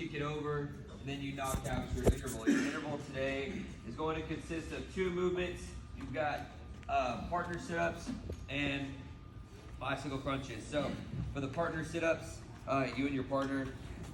kick it over, and then you knock out your interval. Your interval today is going to consist of 2 movements. You've got partner sit-ups and bicycle crunches. So for the partner sit-ups, you and your partner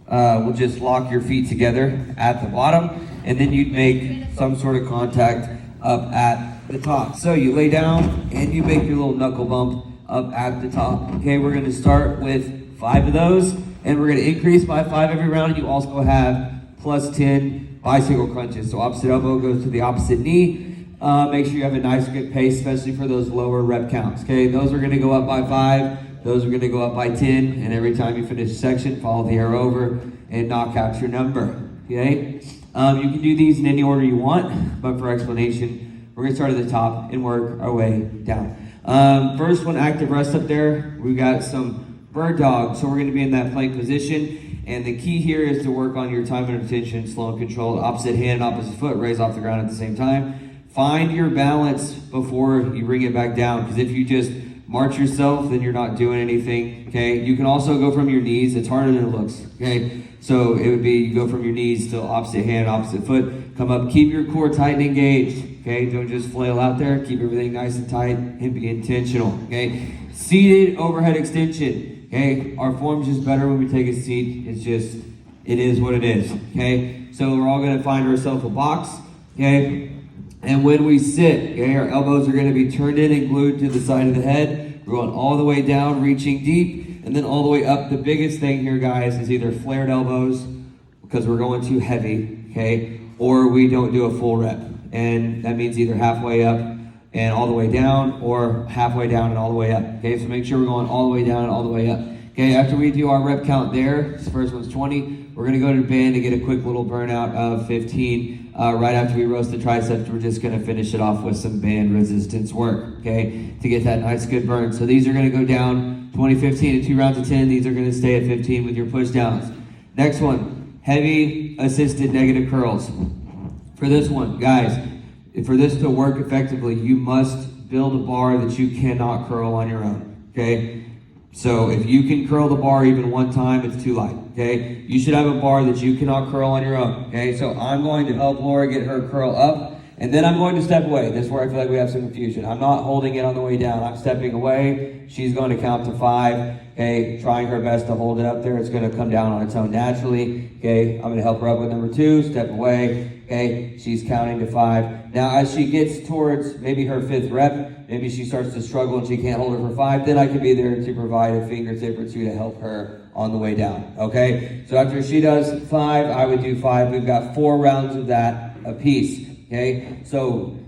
will just lock your feet together at the bottom, and then you'd make some sort of contact up at the top. So you lay down and you make your little knuckle bump up at the top. Okay, we're gonna start with 5 of those, and we're gonna increase by 5 every round. You also have plus 10 bicycle crunches. So opposite elbow goes to the opposite knee. Make sure you have a nice good pace, especially for those lower rep counts. Okay, those are gonna go up by 5. Those are gonna go up by 10. And every time you finish a section, follow the arrow over and knock out your number. Okay, you can do these in any order you want, but for explanation, we're gonna start at the top and work our way down. First one, active rest up there. We've got some bird dog. So we're gonna be in that plank position. And the key here is to work on your time and attention, slow and controlled. Opposite hand, opposite foot, raise off the ground at the same time. Find your balance before you bring it back down, because if you just march yourself, then you're not doing anything, okay? You can also go from your knees. It's harder than it looks, okay? So it would be, you go from your knees to opposite hand, opposite foot, come up, keep your core tight and engaged, okay? Don't just flail out there, keep everything nice and tight and be intentional, okay? Seated overhead extension, okay? Our form's just better when we take a seat. It's just, it is what it is, okay? So we're all gonna find ourselves a box, okay? And when we sit, okay, our elbows are gonna be turned in and glued to the side of the head. We're going all the way down, reaching deep, and then all the way up. The biggest thing here, guys, is either flared elbows, because we're going too heavy, okay? Or we don't do a full rep. And that means either halfway up and all the way down, or halfway down and all the way up, okay? So make sure we're going all the way down and all the way up. Okay, after we do our rep count there, this first one's 20, we're gonna go to the band to get a quick little burnout of 15. Right after we roast the triceps, we're just gonna finish it off with some band resistance work, okay? To get that nice good burn. So these are gonna go down 20, 15, and 2 rounds of 10. These are gonna stay at 15 with your push downs. Next one, heavy assisted negative curls. For this one, guys, for this to work effectively, you must build a bar that you cannot curl on your own, okay? So if you can curl the bar even one time, it's too light, okay? You should have a bar that you cannot curl on your own, okay? So I'm going to help Laura get her curl up, and then I'm going to step away. This is where I feel like we have some confusion. I'm not holding it on the way down. I'm stepping away. She's going to count to 5, okay? Trying her best to hold it up there. It's going to come down on its own naturally, okay? I'm going to help her up with number 2, step away, okay? She's counting to 5. Now, as she gets towards maybe her 5th rep, maybe she starts to struggle and she can't hold her for 5, then I can be there to provide a fingertip or 2 to help her on the way down, okay? So after she does 5, I would do 5. We've got 4 rounds of that apiece, okay? So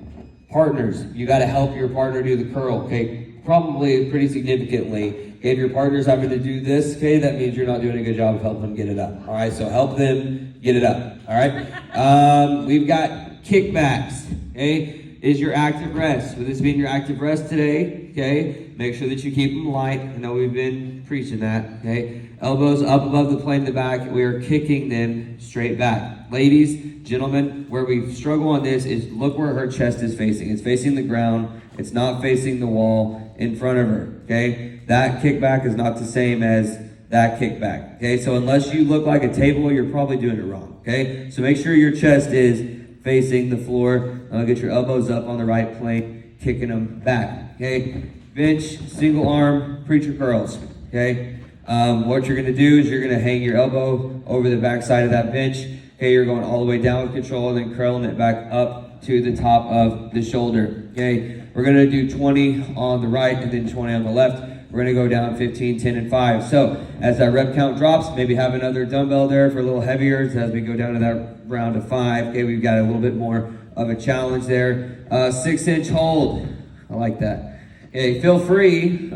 partners, you gotta help your partner do the curl, okay? Probably pretty significantly. Okay, if your partner's having to do this, okay, that means you're not doing a good job of helping them get it up, all right? So help them get it up, all right? We've got kickbacks, okay? Is your active rest. With this being your active rest today, okay, make sure that you keep them light. I know we've been preaching that, okay? Elbows up above the plane in the back. We are kicking them straight back. Ladies, gentlemen, where we struggle on this is look where her chest is facing. It's facing the ground. It's not facing the wall in front of her, okay? That kickback is not the same as that kickback, okay? So unless you look like a table, you're probably doing it wrong, okay? So make sure your chest is facing the floor. Get your elbows up on the right plane, kicking them back, okay? Bench, single arm, preacher curls, okay? What you're gonna do is you're gonna hang your elbow over the back side of that bench. Okay, you're going all the way down with control and then curling it back up to the top of the shoulder, okay? We're gonna do 20 on the right and then 20 on the left. We're gonna go down 15, 10, and 5. So as that rep count drops, maybe have another dumbbell there for a little heavier. So as we go down to that round of 5, okay, we've got a little bit more of a challenge there. 6-inch hold, I like that. Okay, feel free,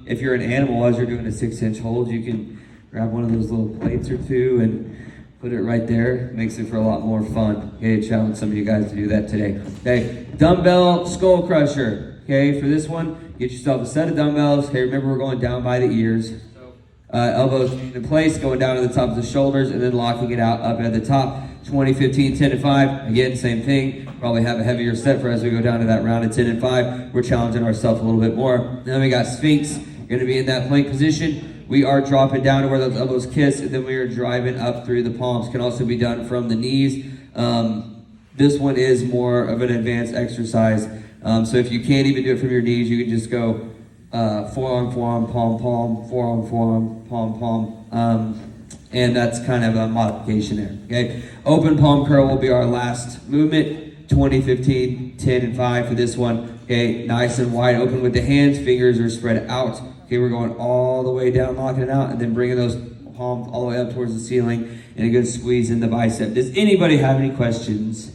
if you're an animal, as you're doing a 6-inch hold, you can grab one of those little plates or 2 and put it right there. Makes it for a lot more fun. Okay, challenge some of you guys to do that today. Okay, dumbbell skull crusher. Okay, for this one, get yourself a set of dumbbells. Okay, remember we're going down by the ears. Elbows in place, going down to the top of the shoulders, and then locking it out up at the top. 20, 15, 10, and 5. Again, same thing. Probably have a heavier set for as we go down to that round of 10 and 5. We're challenging ourselves a little bit more. Then we got Sphinx. You're going to be in that plank position. we are dropping down to where those elbows kiss, and then we are driving up through the palms. Can also be done from the knees. This one is more of an advanced exercise. So if you can't even do it from your knees, you can just go forearm, forearm, palm, palm, forearm, forearm, palm, palm. And that's kind of a modification there, okay? Open palm curl will be our last movement. 20, 15, 10, and 5 for this one. Okay, nice and wide open with the hands. Fingers are spread out. Okay, we're going all the way down, locking it out, and then bringing those palms all the way up towards the ceiling, and a good squeeze in the bicep. Does anybody have any questions?